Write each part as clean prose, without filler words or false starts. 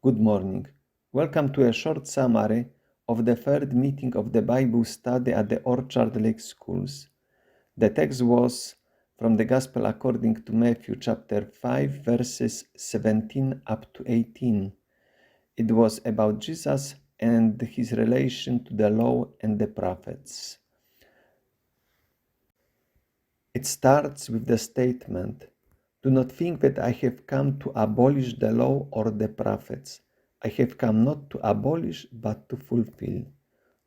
Good morning. Welcome to a short summary of the third meeting of the Bible study at the Orchard Lake Schools. The text was from the Gospel according to Matthew chapter 5 verses 17 up to 18. It was about Jesus and his relation to the law and the prophets. It starts with the statement, "Do not think that I have come to abolish the law or the prophets. I have come not to abolish, but to fulfill."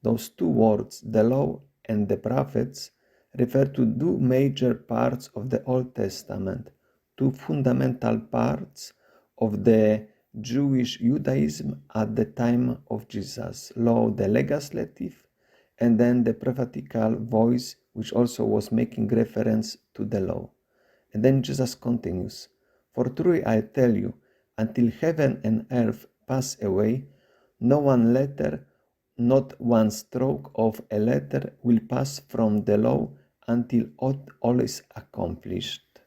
Those two words, the law and the prophets, refer to two major parts of the Old Testament, two fundamental parts of the Jewish Judaism at the time of Jesus. Law, the legislative, and then the prophetical voice, which also was making reference to the law. And then Jesus continues, "For truly I tell you, until heaven and earth pass away, no one letter, not one stroke of a letter will pass from the law until all is accomplished."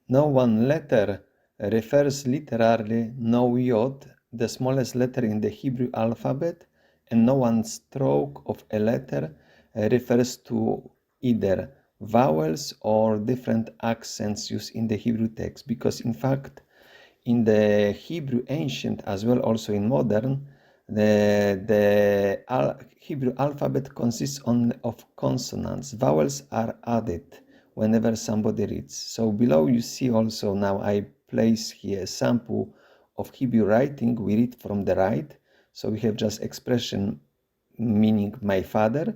No one letter refers literally no yod, the smallest letter in the Hebrew alphabet, and no one stroke of a letter refers to either vowels or different accents used in the Hebrew text, because in fact in the Hebrew ancient as well also in modern, the Hebrew alphabet consists only of consonants. Vowels are added whenever somebody reads. So below you see also, now I place here a sample of Hebrew writing. We read from the right. So we have just expression meaning my father.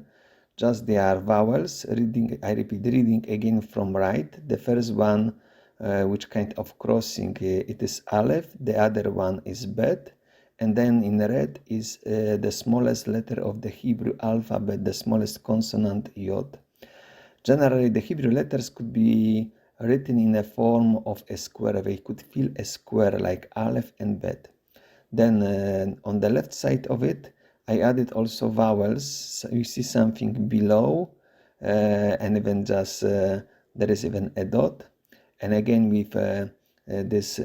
Just they are vowels. Reading, I repeat, reading again from right. The first one, which kind of crossing, it is Aleph. The other one is Bet. And then in red is the smallest letter of the Hebrew alphabet, the smallest consonant, Yod. Generally, the Hebrew letters could be written in a form of a square. They could fill a square like Aleph and Bet. Then on the left side of it, I added also vowels. So you see something below, and even just there is even a dot. And again with this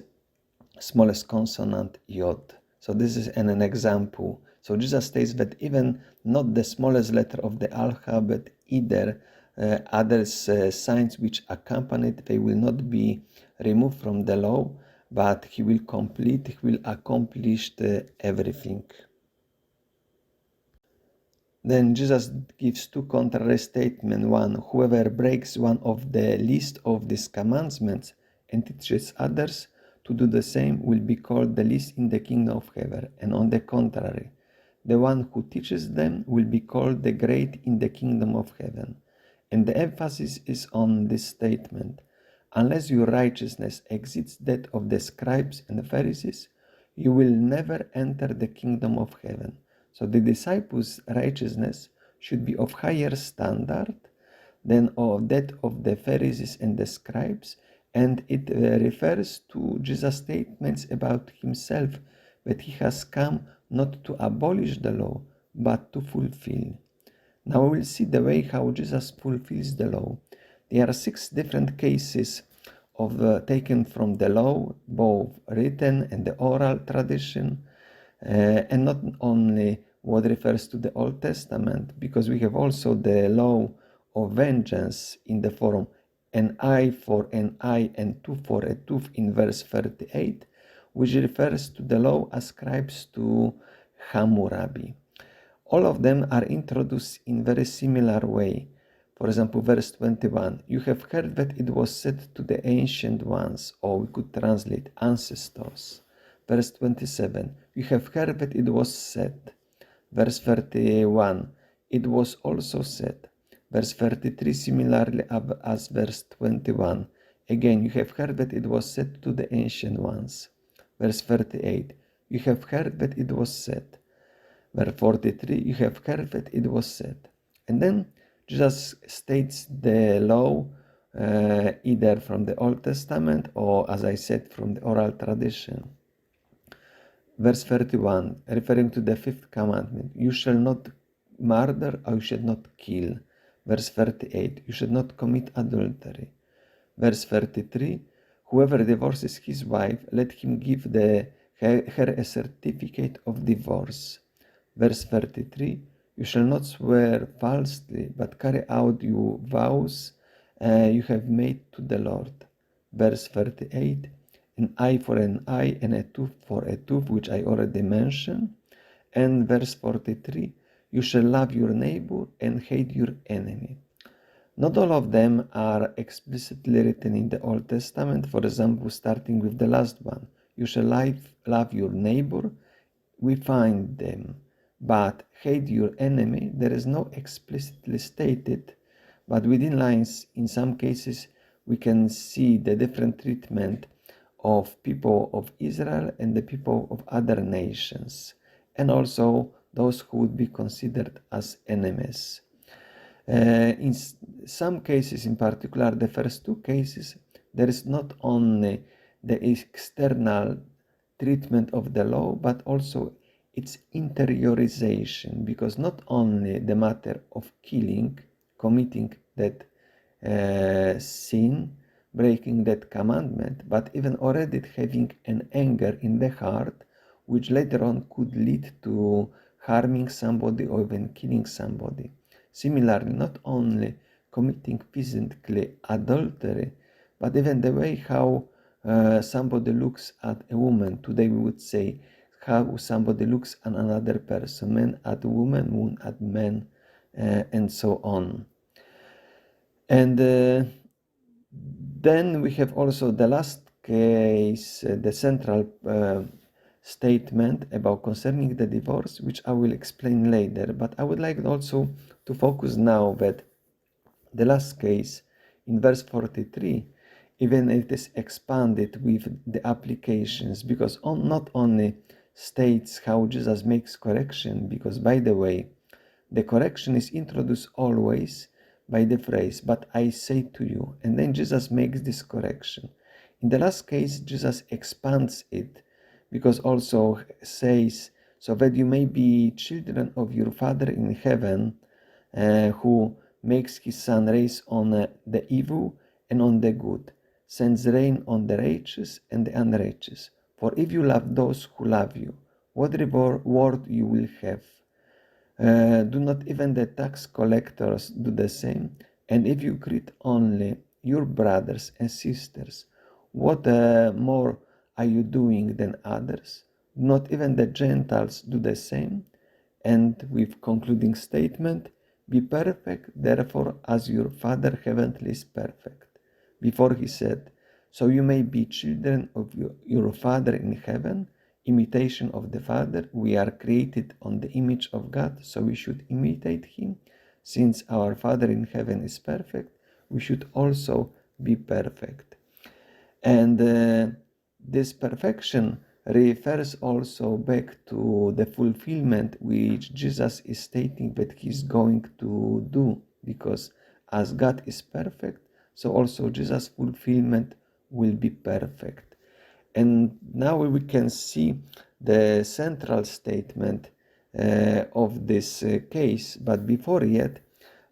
smallest consonant, Yod. So this is an example. So Jesus states that even not the smallest letter of the alphabet, either other signs which accompany it, they will not be removed from the law, but he will complete, he will accomplish everything. Then Jesus gives two contrary statements. One, whoever breaks one of the least of these commandments and teaches others to do the same will be called the least in the kingdom of heaven. And on the contrary, the one who teaches them will be called the great in the kingdom of heaven. And the emphasis is on this statement. Unless your righteousness exceeds that of the scribes and the Pharisees, you will never enter the kingdom of heaven. So the disciples' righteousness should be of higher standard than of that of the Pharisees and the scribes, and it refers to Jesus' statements about himself, that he has come not to abolish the law, but to fulfill. Now we will see the way how Jesus fulfills the law. There are 6 different cases of taken from the law, both written and the oral tradition, and not only what refers to the Old Testament, because we have also the law of vengeance in the form an eye for an eye and tooth for a tooth in verse 38, which refers to the law ascribed to Hammurabi. All of them are introduced in very similar way. For example, verse 21, you have heard that it was said to the ancient ones, or we could translate ancestors. Verse 27, you have heard that it was said. Verse 31, it was also said. Verse 33, similarly as verse 21, again, you have heard that it was said to the ancient ones. Verse 38, you have heard that it was said. Verse 43, you have heard that it was said. And then Jesus states the law either from the Old Testament or, as I said, from the oral tradition. Verse 31, referring to the 5th commandment, you shall not murder or you should not kill. Verse 38, you should not commit adultery. Verse 33, Whoever divorces his wife, let him give her a certificate of divorce. Verse 33, you shall not swear falsely, but carry out your vows you have made to the Lord. Verse 38, an eye for an eye and a tooth for a tooth, which I already mentioned. And verse 43, you shall love your neighbor and hate your enemy. Not all of them are explicitly written in the Old Testament. For example, starting with the last one, you shall love your neighbor, we find them. But hate your enemy, there is no explicitly stated, but within lines, in some cases, we can see the different treatment of people of Israel and the people of other nations, and also those who would be considered as enemies. In some cases, in particular, the first two cases, there is not only the external treatment of the law, but also its interiorization, because not only the matter of killing, committing that sin, breaking that commandment, but even already having an anger in the heart, which later on could lead to harming somebody or even killing somebody. Similarly, not only committing physically adultery, but even the way how somebody looks at a woman. Today we would say how somebody looks at another person, man at woman, woman at man, and so on. And then we have also the last case, the central statement about concerning the divorce, which I will explain later. But I would like also to focus now that the last case in verse 43, even it is expanded with the applications, because not only states how Jesus makes correction, because by the way, the correction is introduced always by the phrase, but I say to you, and then Jesus makes this correction. In the last case, Jesus expands it, because also says, so that you may be children of your Father in heaven, who makes his sun rise on the evil and on the good, sends rain on the righteous and the unrighteous. For if you love those who love you, what reward you will have? Do not even the tax collectors do the same? And if you greet only your brothers and sisters, what more are you doing than others? Do not even the Gentiles do the same? And with concluding statement, be perfect, therefore, as your Father heavenly is perfect. Before he said, so you may be children of your Father in heaven, imitation of the Father. We are created on the image of God, so we should imitate him. Since our Father in heaven is perfect, we should also be perfect. And this perfection refers also back to the fulfillment which Jesus is stating that he's going to do, because as God is perfect, so also Jesus' fulfillment will be perfect. And now we can see the central statement of this case. But before yet,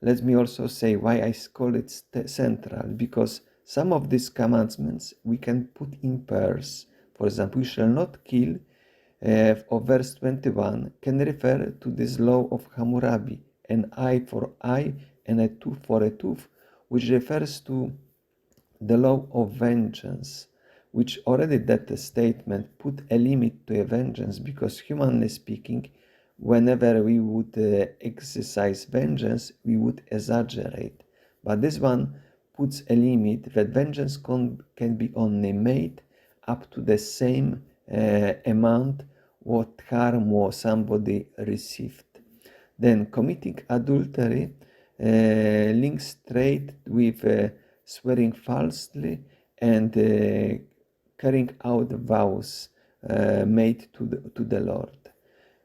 let me also say why I call it central, because some of these commandments we can put in pairs. For example, you shall not kill, of verse 21, can refer to this law of Hammurabi, an eye for eye and a tooth for a tooth, which refers to the law of vengeance, which already that statement put a limit to a vengeance, because humanly speaking, whenever we would exercise vengeance, we would exaggerate. But this one puts a limit that vengeance can be only made up to the same amount what harm was somebody received. Then committing adultery links straight with swearing falsely and carrying out vows made to the Lord.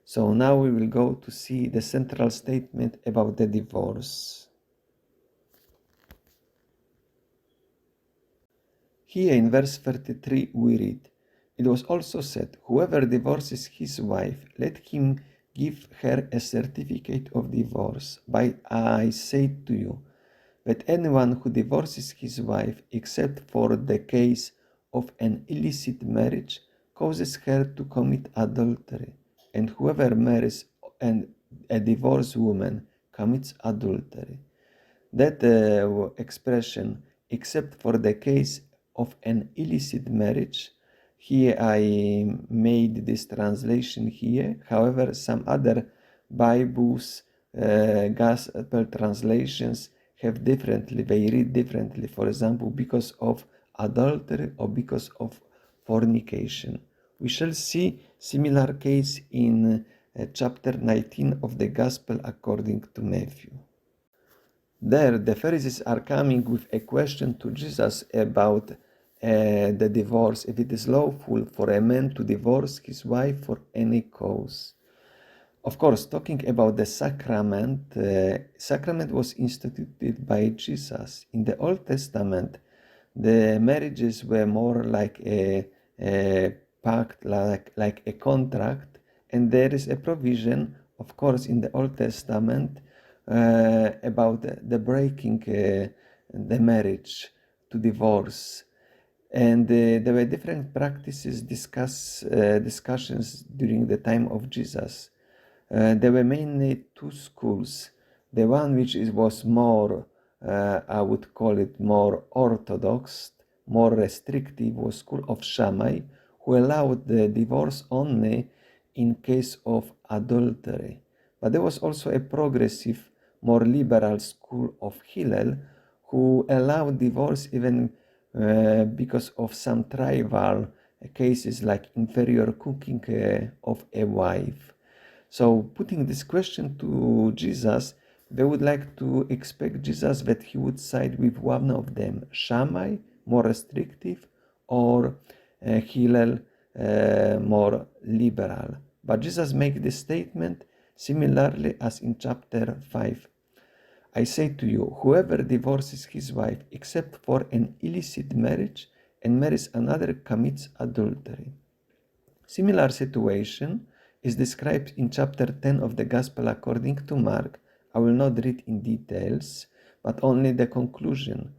So now we will go to see the central statement about the divorce. Here in verse 33 we read, it was also said, whoever divorces his wife, let him give her a certificate of divorce. But I say to you, that anyone who divorces his wife, except for the case of an illicit marriage causes her to commit adultery, and whoever marries a divorced woman commits adultery. That expression, except for the case of an illicit marriage, here I made this translation here. However, some other Bibles, gospel translations have differently, they read differently. For example, because of adultery or because of fornication. We shall see similar case in chapter 19 of the Gospel according to Matthew. There, the Pharisees are coming with a question to Jesus about the divorce, if it is lawful for a man to divorce his wife for any cause. Of course, talking about the sacrament, sacrament was instituted by Jesus. In the Old Testament, the marriages were more like a pact, like a contract, and there is a provision, of course, in the Old Testament about the breaking the marriage to divorce. And there were different practices, discussions during the time of Jesus. There were mainly two schools. The one which was more, I would call it more orthodox, more restrictive, was school of Shammai, who allowed the divorce only in case of adultery. But there was also a progressive, more liberal school of Hillel, who allowed divorce even because of some trivial cases like inferior cooking of a wife. So putting this question to Jesus, they would like to expect Jesus that he would side with one of them, Shammai, more restrictive, or Hillel, more liberal. But Jesus makes this statement similarly as in chapter 5. I say to you, whoever divorces his wife except for an illicit marriage and marries another commits adultery. Similar situation is described in chapter 10 of the Gospel according to Mark. I will not read in details, but only the conclusion.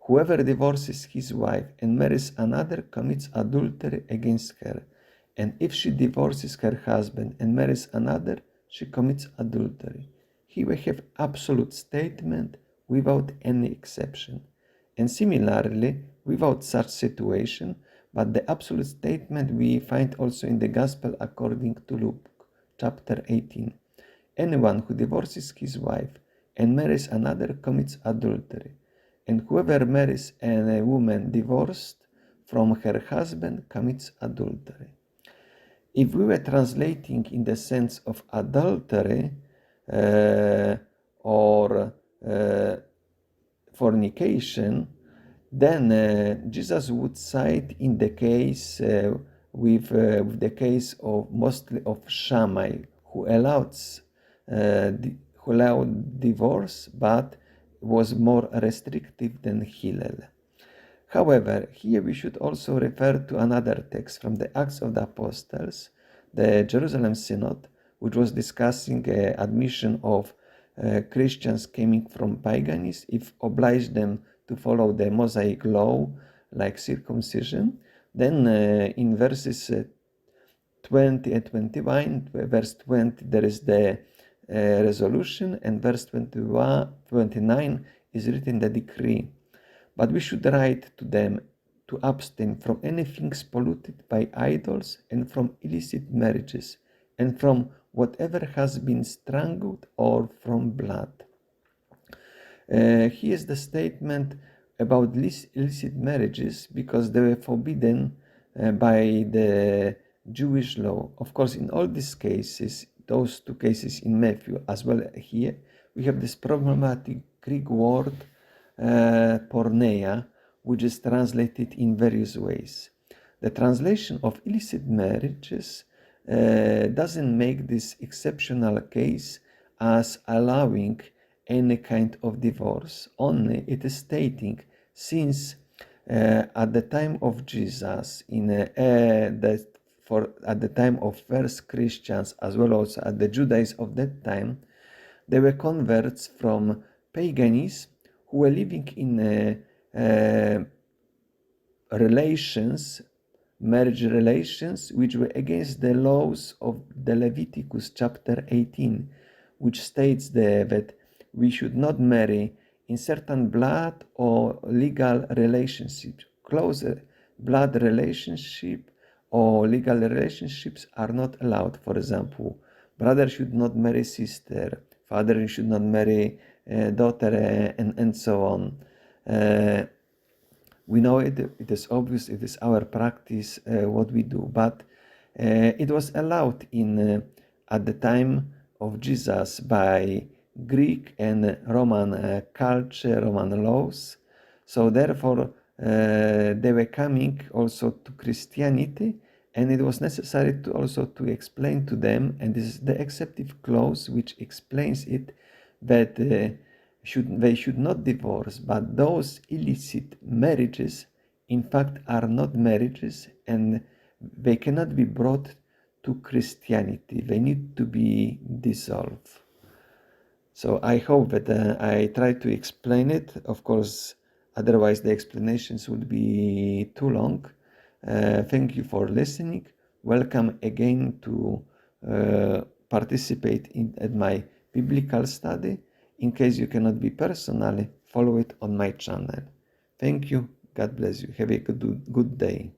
Whoever divorces his wife and marries another commits adultery against her. And if she divorces her husband and marries another, she commits adultery. Here we have absolute statement without any exception. And similarly, without such situation, but the absolute statement we find also in the Gospel according to Luke, chapter 18. Anyone who divorces his wife and marries another commits adultery, and whoever marries a woman divorced from her husband commits adultery. If we were translating in the sense of adultery or fornication, then Jesus would side in the case with the case of mostly of Shammai, who allowed divorce, but was more restrictive than Hillel. However, here we should also refer to another text from the Acts of the Apostles, the Jerusalem Synod, which was discussing admission of Christians coming from paganism, if obliged them to follow the Mosaic law, like circumcision. Then in verses 20 and 21, verse 20, there is the resolution, and verse 29 is written the decree. But we should write to them to abstain from anything polluted by idols and from illicit marriages and from whatever has been strangled or from blood. Here is the statement about illicit marriages because they were forbidden by the Jewish law. Of course, in all these cases, those two cases in Matthew as well here, we have this problematic Greek word porneia, which is translated in various ways. The translation of illicit marriages doesn't make this exceptional case as allowing any kind of divorce. Only it is stating, since at the time of Jesus, at the time of first Christians as well as at the Judaism of that time, there were converts from paganism who were living in relations, marriage relations, which were against the laws of the Leviticus chapter 18, which states that we should not marry in certain blood or legal relationships. Close blood relationship or legal relationships are not allowed. For example, brother should not marry sister, father should not marry daughter, and so on. We know it is obvious, it is our practice, what we do, but it was allowed at the time of Jesus by Greek and Roman culture, Roman laws. So therefore, they were coming also to Christianity, and it was necessary to also to explain to them, and this is the exceptive clause which explains it, that they should not divorce, but those illicit marriages in fact are not marriages, and they cannot be brought to Christianity. They need to be dissolved. So I hope that I try to explain it. Of course, otherwise the explanations would be too long. Thank you for listening. Welcome again to participate at my biblical study. In case you cannot be personally, follow it on my channel. Thank you. God bless you. Have a good day.